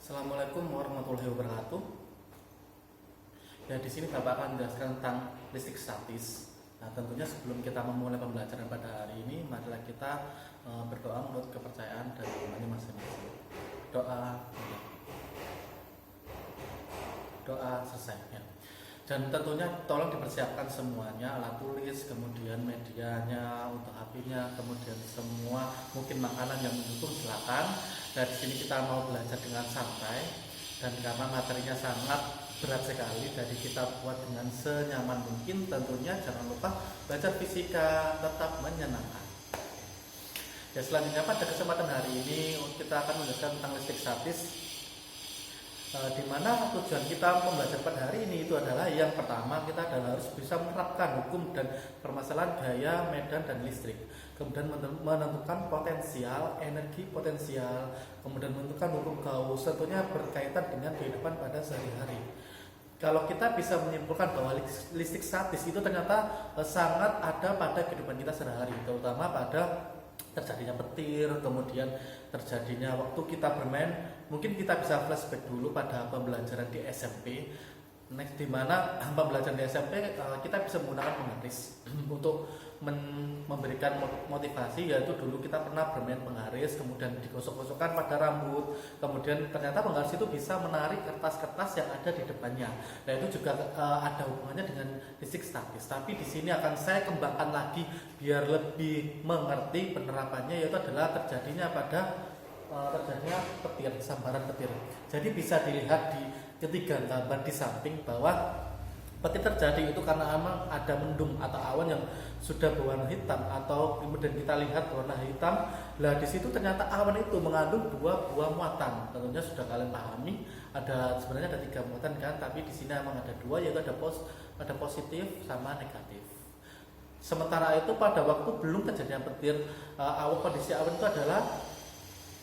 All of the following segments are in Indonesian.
Assalamualaikum warahmatullahi wabarakatuh. Ya, di sini Bapak akan menjelaskan tentang listrik statis. Nah, tentunya sebelum kita memulai pembelajaran pada hari ini, marilah kita berdoa menurut kepercayaan dan imannya masing-masing. Doa, doa selesai. Ya. Dan tentunya tolong dipersiapkan semuanya, alat tulis, kemudian medianya untuk HP-nya, kemudian semua mungkin makanan yang mendukung silakan. Dan di sini kita mau belajar dengan santai dan karena materinya sangat berat sekali, jadi kita buat dengan senyaman mungkin. Tentunya jangan lupa belajar fisika tetap menyenangkan. Ya, selanjutnya pada kesempatan hari ini kita akan menjelaskan tentang listrik statis. Di mana tujuan kita membelajar pada hari ini itu adalah yang pertama kita adalah harus bisa menerapkan hukum dan permasalahan gaya, medan, dan listrik, kemudian menentukan potensial, energi potensial, kemudian menentukan hukum Gauss, tentunya berkaitan dengan kehidupan pada sehari-hari. Kalau kita bisa menyimpulkan bahwa listrik statis itu ternyata sangat ada pada kehidupan kita sehari-hari, terutama pada terjadinya petir, kemudian terjadinya waktu kita bermain. Mungkin kita bisa flashback dulu pada pembelajaran di SMP. Next, di mana pembelajaran di SMP kita bisa menggunakan penggaris untuk memberikan motivasi, yaitu dulu kita pernah bermain penggaris, kemudian digosok-gosokkan pada rambut, kemudian ternyata penggaris itu bisa menarik kertas-kertas yang ada di depannya. Nah, itu juga ada hubungannya dengan listrik statis. Tapi di sini akan saya kembangkan lagi biar lebih mengerti penerapannya, yaitu adalah terjadinya petir, sambaran petir. Jadi bisa dilihat di ketiga gambar di samping bahwa petir terjadi itu karena memang ada mendung atau awan yang sudah berwarna hitam, atau kemudian kita lihat berwarna hitam. Lah di situ ternyata awan itu mengandung dua buah muatan. Tentunya sudah kalian pahami, sebenarnya ada tiga muatan kan, tapi di sini memang ada dua, yaitu ada positif sama negatif. Sementara itu pada waktu belum terjadinya petir, kondisi awan itu adalah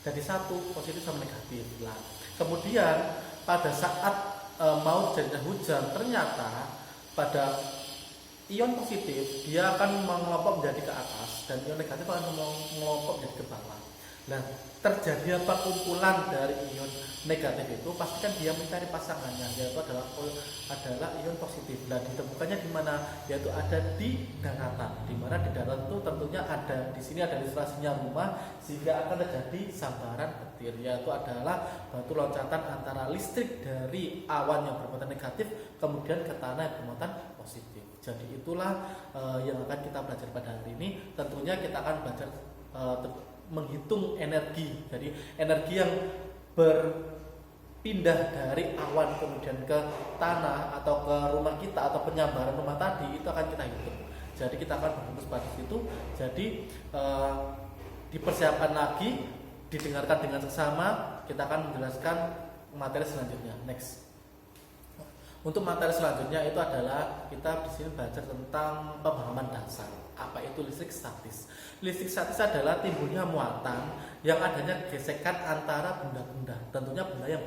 jadi satu, positif sama negatif. Nah, kemudian pada saat mau terjadinya hujan, ternyata pada ion positif dia akan mengelompok menjadi ke atas dan ion negatif akan mengelompok menjadi ke bawah. Nah, terjadi perkumpulan dari ion negatif itu pastikan dia mencari pasangannya, yaitu adalah ion positif. Nah, ditemukannya di mana? Yaitu ada di daratan. Di mana di daratan itu tentunya ada, di sini ada ilustrasinya rumah, sehingga akan terjadi sambaran petir, yaitu adalah batu loncatan antara listrik dari awan yang bermuatan negatif kemudian ke tanah yang bermuatan positif. Jadi itulah yang akan kita belajar pada hari ini. Tentunya kita akan belajar menghitung energi. Jadi energi yang berpindah dari awan kemudian ke tanah atau ke rumah kita atau penyambaran rumah tadi itu akan kita hitung. Jadi kita akan berfokus pada situ. Jadi dipersiapkan lagi, didengarkan dengan seksama. Kita akan menjelaskan materi selanjutnya. Next. Untuk materi selanjutnya itu adalah kita di sini belajar tentang pemahaman dasar. Apa itu listrik statis? Listrik statis adalah timbulnya muatan yang adanya gesekan antara benda-benda, tentunya benda yang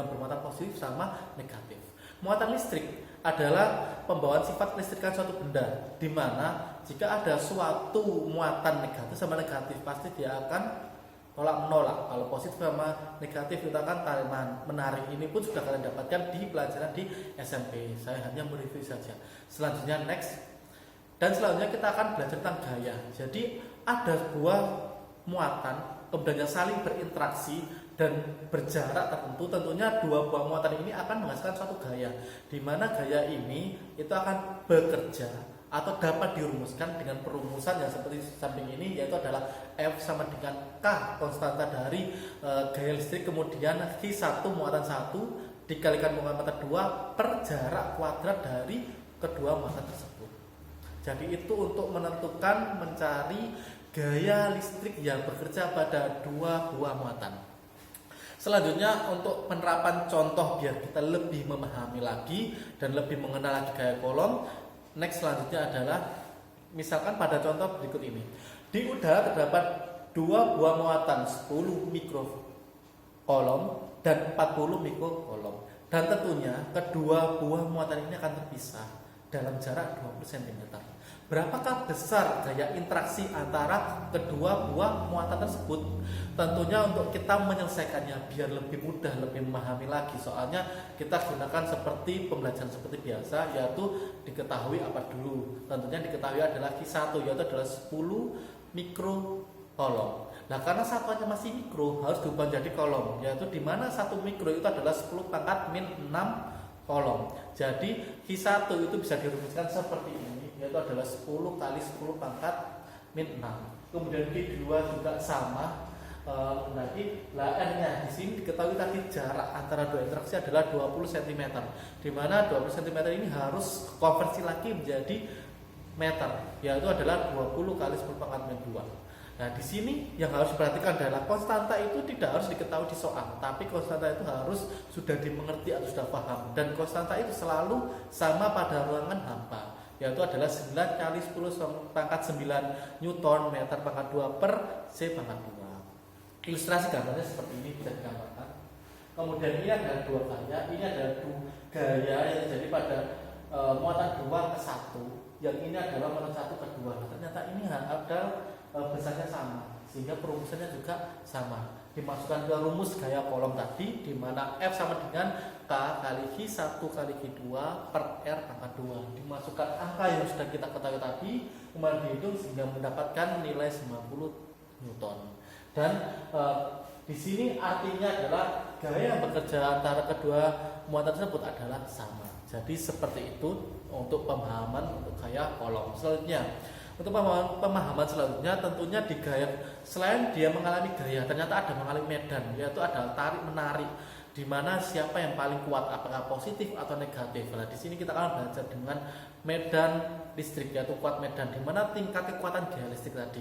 bermuatan positif sama negatif. Muatan listrik adalah pembawaan sifat kelistrikan suatu benda, di mana jika ada suatu muatan negatif sama negatif pasti dia akan tolak menolak. Kalau positif sama negatif kita akan tarik menarik. Ini pun sudah kalian dapatkan di pelajaran di SMP. Saya hanya mereview saja. Selanjutnya next. Dan selanjutnya kita akan belajar tentang gaya. Jadi ada sebuah muatan kemudian yang saling berinteraksi dan berjarak tertentu. Tentunya dua buah muatan ini akan menghasilkan suatu gaya, di mana gaya ini itu akan bekerja atau dapat dirumuskan dengan perumusan yang seperti samping ini, yaitu adalah F sama dengan K, konstanta dari gaya listrik, kemudian Q1 muatan 1 dikalikan muatan 2 per jarak kuadrat dari kedua muatan tersebut. Jadi itu untuk menentukan, mencari gaya listrik yang bekerja pada dua buah muatan. Selanjutnya untuk penerapan contoh biar kita lebih memahami lagi dan lebih mengenal lagi gaya kolom. Next, selanjutnya adalah misalkan pada contoh berikut ini. Di udara terdapat dua buah muatan 10 mikrokolom dan 40 mikrokolom. Dan tentunya kedua buah muatan ini akan terpisah dalam jarak 20 cm. Berapakah besar gaya interaksi antara kedua buah muatan tersebut? Tentunya untuk kita menyelesaikannya biar lebih mudah, lebih memahami lagi. Soalnya kita gunakan seperti pembelajaran seperti biasa, yaitu diketahui apa dulu. Tentunya diketahui adalah Q1, yaitu adalah 10 mikrokolom. Nah, karena satuannya masih mikro, harus diubah jadi kolom, yaitu di mana 1 mikro itu adalah 10 pangkat min 6 kolom. Jadi Q1 itu bisa dirumuskan seperti ini, yaitu adalah 10 kali 10 pangkat min 6. Kemudian Q2 juga sama. Nanti N-nya di sini diketahui tadi jarak antara dua interaksi adalah 20 cm. Di mana 20 cm ini harus konversi lagi menjadi meter, yaitu adalah 20 kali 10 pangkat min 2. Nah, di sini yang harus diperhatikan adalah konstanta itu tidak harus diketahui di soal, tapi konstanta itu harus sudah dimengerti atau sudah paham. Dan konstanta itu selalu sama pada ruangan hampa, yaitu adalah 9 kali 10 pangkat 9 Newton meter pangkat 2 per C pangkat 2. Ilustrasi gambarnya seperti ini bisa digambarkan. Kemudian ini ada dua gaya, ini ada dua gaya yang terjadi pada muatan 2 ke 1, yang ini adalah muatan 1 ke 2. Nah, ternyata ini ada besarnya sama, sehingga perumusannya juga sama. Dimasukkan ke rumus gaya kolom tadi, di mana F sama dengan K kali Q1 kali Q2 per R pangkat 2. Dimasukkan angka yang sudah kita ketahui tadi, kemudian dihitung sehingga mendapatkan nilai 90 Newton. Dan di sini artinya adalah gaya yang bekerja antara kedua muatan tersebut adalah sama. Jadi seperti itu untuk pemahaman untuk gaya kolom. Selanjutnya, untuk pemahaman selanjutnya tentunya di gaya, selain dia mengalami gaya, ternyata ada mengalami medan, yaitu ada tarik menarik, di mana siapa yang paling kuat, apakah positif atau negatif. Nah, di sini kita akan belajar dengan medan listrik, yaitu kuat medan, di mana tingkat kekuatan gaya listrik tadi.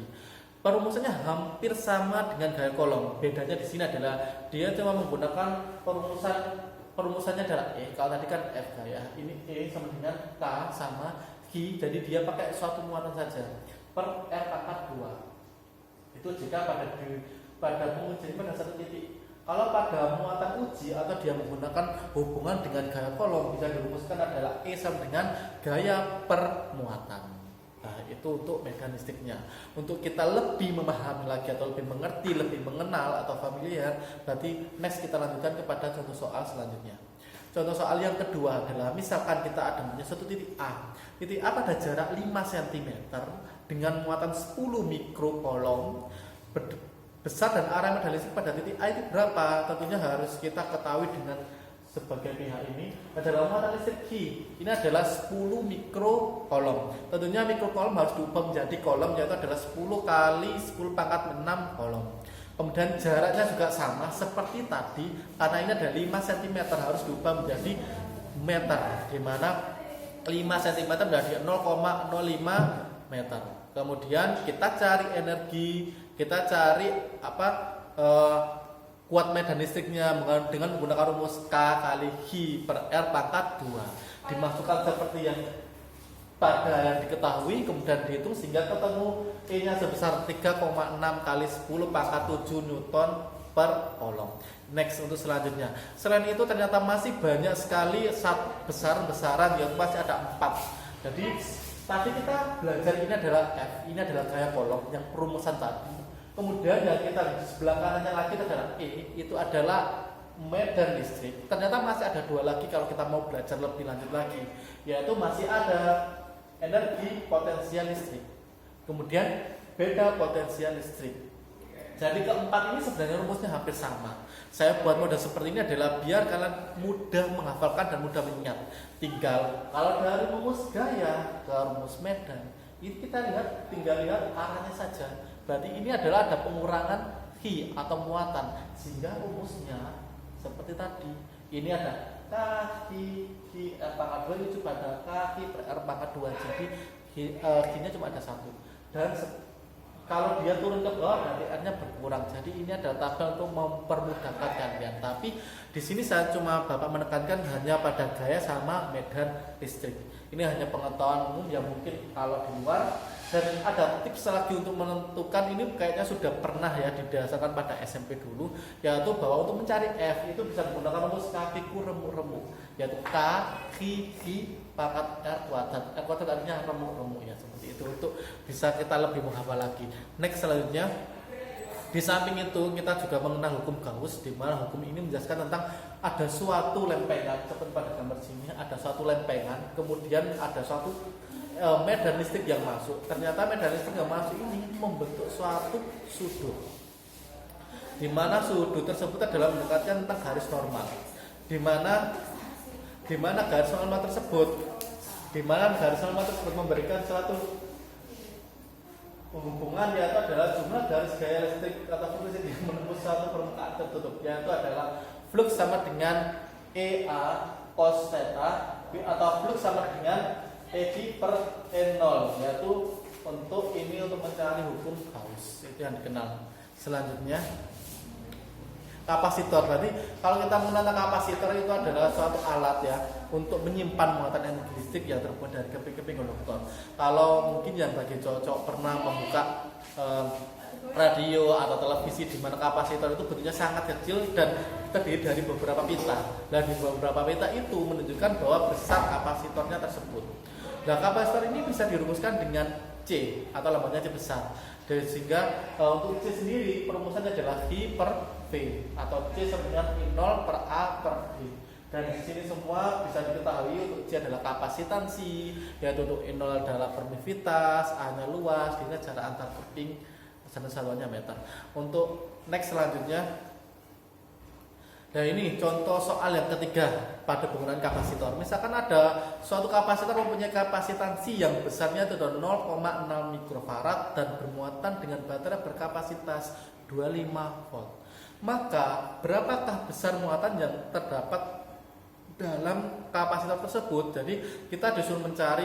Perumusannya hampir sama dengan gaya kolom. Bedanya di sini adalah dia cuma menggunakan perumusannya adalah E. Kalau tadi kan F gaya, ini E sama dengan K sama Q, jadi dia pakai suatu muatan saja per R pangkat 2. Itu jika pada pengujian pada satu titik. Kalau pada muatan uji atau dia menggunakan hubungan dengan gaya kolom, bisa dirumuskan adalah E sama dengan gaya per muatan. Nah, itu untuk medan listriknya. Untuk kita lebih memahami lagi atau lebih mengerti, lebih mengenal atau familiar, berarti next kita lanjutkan kepada contoh soal selanjutnya. Contoh soal yang kedua adalah misalkan kita ada punya suatu titik A. Titik A pada jarak 5 cm dengan muatan 10 mikrokolom. Besar dan arah medan listrik pada titik A itu berapa? Tentunya harus kita ketahui dengan sebagai pihak ini adalah muatan listrik Q. Ini adalah 10 mikrokolom. Tentunya mikrokolom harus diubah menjadi kolom, yaitu adalah 10 kali 10 pangkat 6 kolom. Kemudian jaraknya juga sama seperti tadi, karena ini ada 5 cm harus diubah menjadi meter, di mana 5 cm menjadi 0,05 meter. Kemudian kita cari energi, kita cari kuat medan listriknya dengan menggunakan rumus K kali Q per R pangkat 2. Dimasukkan seperti yang pada yang diketahui, kemudian dihitung sehingga ketemu E-nya sebesar 3,6 kali 10 pangkat 7 Newton per kolom. Next untuk selanjutnya. Selain itu ternyata masih banyak sekali besar-besaran yang masih ada 4. Jadi tadi kita belajar ini adalah F, ini adalah gaya kolom yang perumusan tadi. Kemudian yang kita lihat di sebelah kanannya lagi adalah E, itu adalah medan listrik. Ternyata masih ada 2 lagi kalau kita mau belajar lebih lanjut lagi, yaitu masih ada energi potensial listrik, kemudian beda potensial listrik. Jadi keempat ini sebenarnya rumusnya hampir sama. Saya buat model seperti ini adalah biar kalian mudah menghafalkan dan mudah mengingat. Tinggal kalau dari rumus gaya ke rumus medan, ini kita tinggal lihat arahnya saja. Berarti ini adalah ada pengurangan Q atau muatan, sehingga rumusnya seperti tadi. Ini ada kaki R pangkat 2 itu pada kaki per R pangkat 2. Jadi Q-nya cuma ada 1. Dan kalau dia turun ke bawah berarti R-nya berkurang. Jadi ini adalah tabel untuk mempermudahkan kalian. Tapi Tapi di sini saya cuma Bapak menekankan hanya pada gaya sama medan listrik. Ini hanya pengetahuan umum yang mungkin kalau di luar. Dan ada tips lagi untuk menentukan, ini kayaknya sudah pernah ya didasarkan pada SMP dulu, yaitu bahwa untuk mencari F itu bisa menggunakan rumus kakiku remuk-remuk, yaitu K, Ki, pangkat R kuadrat. R kuadrat artinya remuk-remuk ya, seperti itu, untuk bisa kita lebih menghafal lagi. Next, selanjutnya, di samping itu kita juga mengenal hukum Gauss, di mana hukum ini menjelaskan tentang ada suatu lempengan, seperti pada gambar sini ada suatu lempengan, kemudian ada suatu medan listrik yang masuk. Ternyata medan listrik yang masuk ini membentuk suatu sudut, di mana sudut tersebut adalah mendekatkan tentang garis normal, di mana garis normal tersebut memberikan suatu hubungan, yaitu adalah jumlah garis gaya listrik atau flux yang menembus satu permukaan tertutup, yaitu adalah flux sama dengan EA cos theta, atau flux sama dengan ED per N0, yaitu untuk mencari hukum Gauss, itu yang dikenal. Selanjutnya kapasitor. Berarti kalau kita mengenal kapasitor itu adalah suatu alat ya untuk menyimpan muatan energi listrik yang terbuat dari keping-keping konduktor. Kalau mungkin yang bagi cocok pernah membuka radio atau televisi, di mana kapasitor itu bentuknya sangat kecil dan terdiri dari beberapa pita. Dan di beberapa pita itu menunjukkan bahwa besar kapasitornya tersebut. Nah, kapasitor ini bisa dirumuskan dengan C atau lambangnya C besar. Dan sehingga untuk C sendiri perumusannya adalah I per V, atau C sama dengan I0 per A per V. Dan di sini semua bisa diketahui untuk C adalah kapasitansi, yaitu untuk I0 adalah permisivitas, A-nya luas, sehingga jarak antar keping saluannya meter. Untuk next selanjutnya, nah ini contoh soal yang ketiga pada penggunaan kapasitor. Misalkan ada suatu kapasitor mempunyai kapasitansi yang besarnya itu 0,6 mikrofarad dan bermuatan dengan baterai berkapasitas 25 volt. Maka berapakah besar muatan yang terdapat dalam kapasitor tersebut? Jadi kita disuruh mencari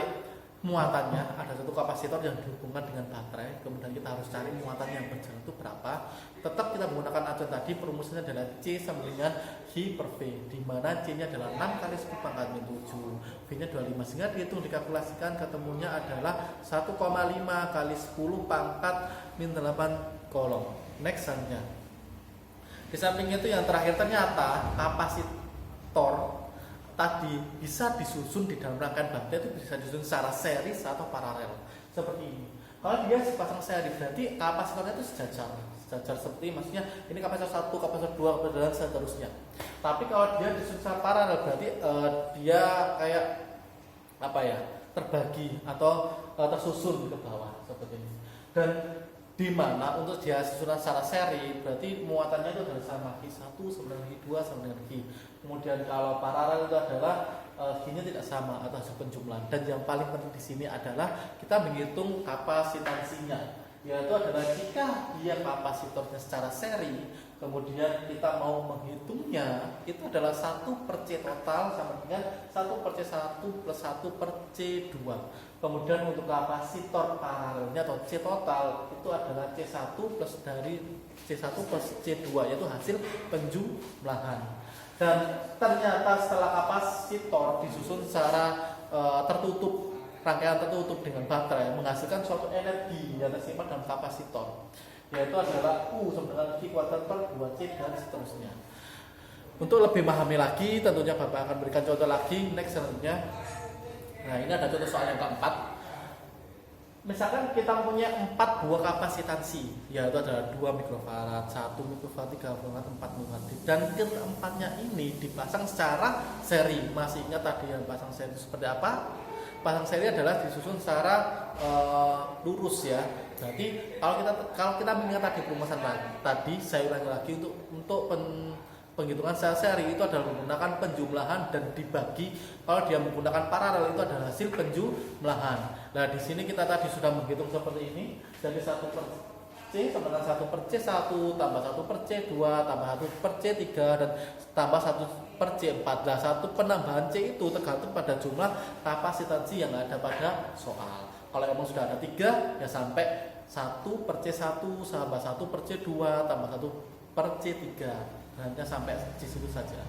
muatannya. Ada satu kapasitor yang dihubungkan dengan baterai, kemudian kita harus cari muatan yang berjalan itu berapa. Tetap kita menggunakan acuan tadi, perumusnya adalah C sama dengan I per V, di mana C-nya adalah 6 kali 10 pangkat min 7, V-nya 25, sehingga dihitung dikalkulasikan ketemunya adalah 1,5 kali 10 pangkat min 8 kolom. Next selanjutnya, di samping itu yang terakhir, ternyata kapasitor tadi bisa disusun di dalam rangkaian baterai, itu bisa disusun secara series atau paralel seperti ini. Kalau dia sepasang seri, berarti kapasitornya itu sejajar seperti, maksudnya ini kapasitor 1, kapasitor 2, dan seterusnya. Tapi kalau dia disusun secara paralel, berarti dia kayak apa ya, terbagi atau tersusun ke bawah seperti ini. Dan di mana untuk dia susunan secara seri, berarti muatannya itu adalah sama, I1 sama dengan I2 sama dengan I. Kemudian kalau paralel itu adalah G-nya tidak sama atau hasil penjumlahan. Dan yang paling penting di sini adalah kita menghitung kapasitansinya, yaitu adalah jika dia kapasitornya secara seri, kemudian kita mau menghitungnya, itu adalah 1 per C total sama dengan 1 per C1 plus 1 per C2. Kemudian untuk kapasitor paralelnya atau C total itu adalah C1 plus dari C1 plus C2, yaitu hasil penjumlahan. Dan ternyata setelah kapasitor disusun secara tertutup, rangkaian tertutup dengan baterai, menghasilkan suatu energi yang tersimpan dalam kapasitor, yaitu adalah U sama dengan Q kuadrat per 2C dan seterusnya. Untuk lebih memahami lagi, tentunya Bapak akan berikan contoh lagi. Next selanjutnya, nah ini ada contoh soal yang keempat. Misalkan kita punya 4 buah kapasitansi, yaitu adalah 2 mikrofarad, 1 mikrofarad, 3 mikrofarad, 4 mikrofarad, dan keempatnya ini dipasang secara seri. Masih ingat tadi yang pasang seri itu seperti apa? Pasang seri adalah disusun secara lurus ya. Berarti kalau kita mengingat tadi perumusan tadi, saya ulangi lagi, untuk penghitungan secara seri itu adalah menggunakan penjumlahan dan dibagi. Kalau dia menggunakan paralel itu adalah hasil penjumlahan. Nah, di sini kita tadi sudah menghitung seperti ini. Jadi 1 per C sama dengan 1 per C1 tambah 1 per C2 tambah 1 per C3 dan tambah 1 per C4. Nah, satu penambahan C itu tergantung pada jumlah kapasitansi yang ada pada soal. Kalau memang sudah ada 3, ya sampai 1 per C1 tambah 1 per C2 tambah 1 per C3. hanya sampai di situ saja.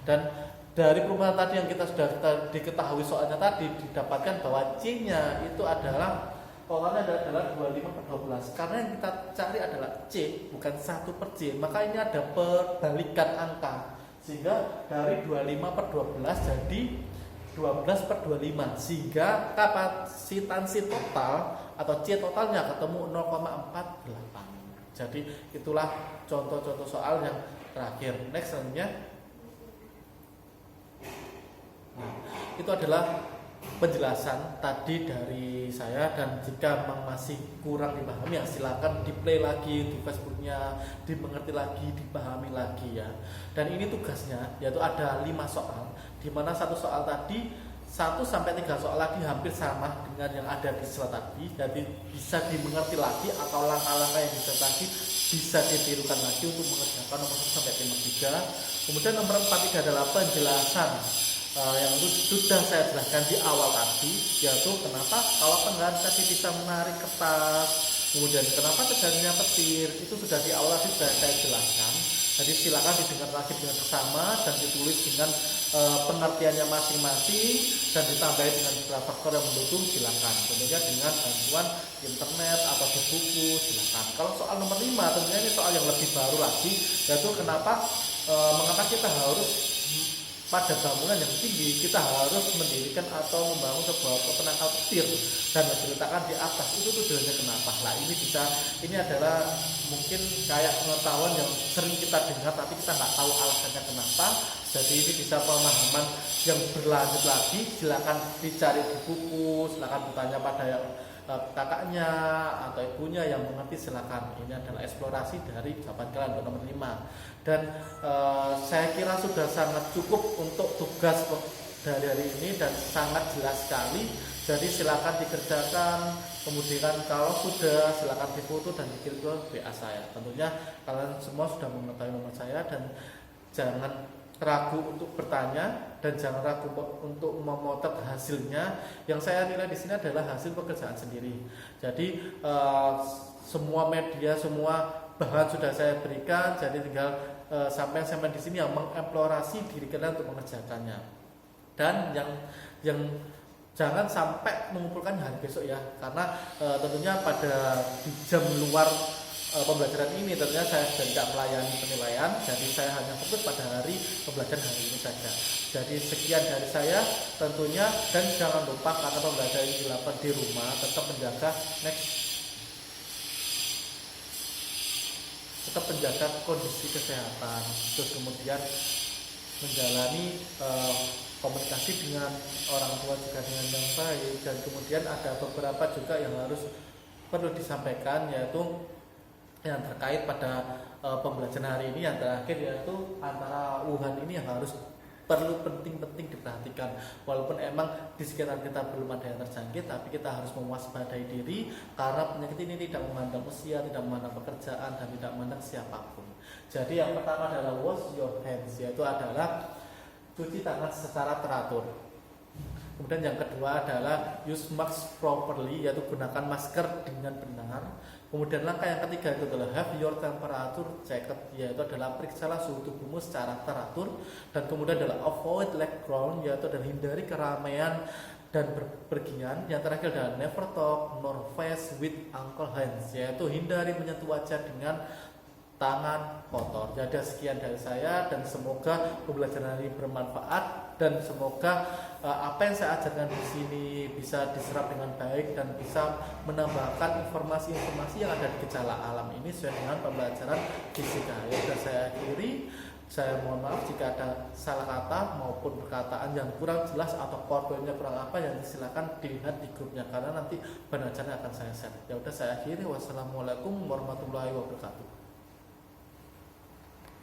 Dan dari perubahan tadi yang kita sudah diketahui soalnya tadi, didapatkan bahwa C-nya itu adalah polanya adalah 25/12. Karena yang kita cari adalah C, bukan 1/C. Maka ini ada perbalikan angka. Sehingga dari 25/12 jadi 12/25. Sehingga kapasitansi total atau C totalnya ketemu 0,48. Jadi itulah contoh-contoh soal yang terakhir. Next selanjutnya. Nah, itu adalah penjelasan tadi dari saya, dan jika memang masih kurang dipahami ya silakan di play lagi di Facebooknya, dimengerti lagi, dipahami lagi ya. Dan ini tugasnya yaitu ada 5 soal, di mana satu soal tadi 1 sampai 3 soal lagi hampir sama dengan yang ada di slide tadi, jadi bisa dimengerti lagi atau langkah-langkah yang bisa tadi bisa ditirukan lagi untuk mengerjakan nomor 1 sampai 3. Kemudian nomor 4 ini adalah penjelasan yang sudah saya jelaskan di awal tadi, yaitu kenapa kalau penggaris tadi bisa menarik kertas, kemudian kenapa terjadinya petir, itu sudah di awal tadi sudah saya jelaskan. Jadi silakan didengar lagi dengan bersama dan ditulis dengan pengertiannya masing-masing dan ditambahi dengan beberapa faktor yang mendukung, silakan. Tentunya dengan bantuan internet atau di buku, silakan. Kalau soal nomor 5 tentunya ini soal yang lebih baru lagi, yaitu mengapa kita harus pada bangunan yang tinggi kita harus mendirikan atau membangun sebuah penangkal petir dan diletakkan di atas. Itu tujuannya kenapa? Nah ini adalah mungkin kayak pengetahuan yang sering kita dengar tapi kita nggak tahu alasannya kenapa. Jadi ini bisa pemahaman yang berlanjut lagi, silakan dicari di buku, silakan bertanya pada kakaknya atau ibunya yang mengerti, silakan. Ini adalah eksplorasi dari jawaban kalian untuk nomor 5. Dan saya kira sudah sangat cukup untuk tugas dari hari ini dan sangat jelas sekali. Jadi silakan dikerjakan, kemudian kalau sudah silakan difoto dan dikirim ke WA saya. Tentunya kalian semua sudah mengetahui nomor saya, dan jangan ragu untuk bertanya dan jangan ragu untuk memotret hasilnya. Yang saya nilai di sini adalah hasil pekerjaan sendiri. Jadi semua media, semua bahan sudah saya berikan, jadi tinggal sampai di sini yang mengeksplorasi diri kalian untuk mengerjakannya. Dan yang jangan sampai mengumpulkan hari besok ya, karena tentunya pada di jam luar pembelajaran ini tentunya saya sudah tidak melayani penilaian, jadi saya hanya fokus pada hari pembelajaran hari ini saja. Jadi sekian dari saya tentunya, dan jangan lupa karena pembelajaran ini dilakukan di rumah, tetap menjaga kondisi kesehatan, terus kemudian menjalani komunikasi dengan orang tua juga dengan yang baik, dan kemudian ada beberapa juga yang perlu disampaikan, yaitu yang terkait pada pembelajaran hari ini. Yang terakhir yaitu antara Wuhan ini yang perlu penting diperhatikan. Walaupun emang di sekitar kita belum ada yang terjangkit, tapi kita harus mewaspadai diri karena penyakit ini tidak memandang usia, tidak memandang pekerjaan, dan tidak memandang siapapun. Jadi yang pertama adalah wash your hands, yaitu adalah cuci tangan secara teratur. Kemudian yang kedua adalah use mask properly, yaitu gunakan masker dengan benar. Kemudian langkah yang ketiga itu adalah have your temperature checked, yaitu adalah periksalah suhu tubuhmu secara teratur. Dan kemudian adalah avoid leg crowd, yaitu adalah hindari keramaian dan berpergian. Yang terakhir adalah never talk nor face with uncle hands, yaitu hindari menyentuh wajah dengan tangan kotor. Jadi sekian dari saya, dan semoga pembelajaran ini bermanfaat, dan semoga apa yang saya ajarkan di sini bisa diserap dengan baik dan bisa menambahkan informasi-informasi yang ada di gejala alam ini sesuai dengan pembelajaran fisika. Ya, dan saya akhiri. Saya mohon maaf jika ada salah kata maupun perkataan yang kurang jelas atau powerpointnya kurang apa, yang silakan dilihat di grupnya karena nanti penajarannya akan saya share. Ya udah, saya akhiri. Wassalamualaikum warahmatullahi wabarakatuh.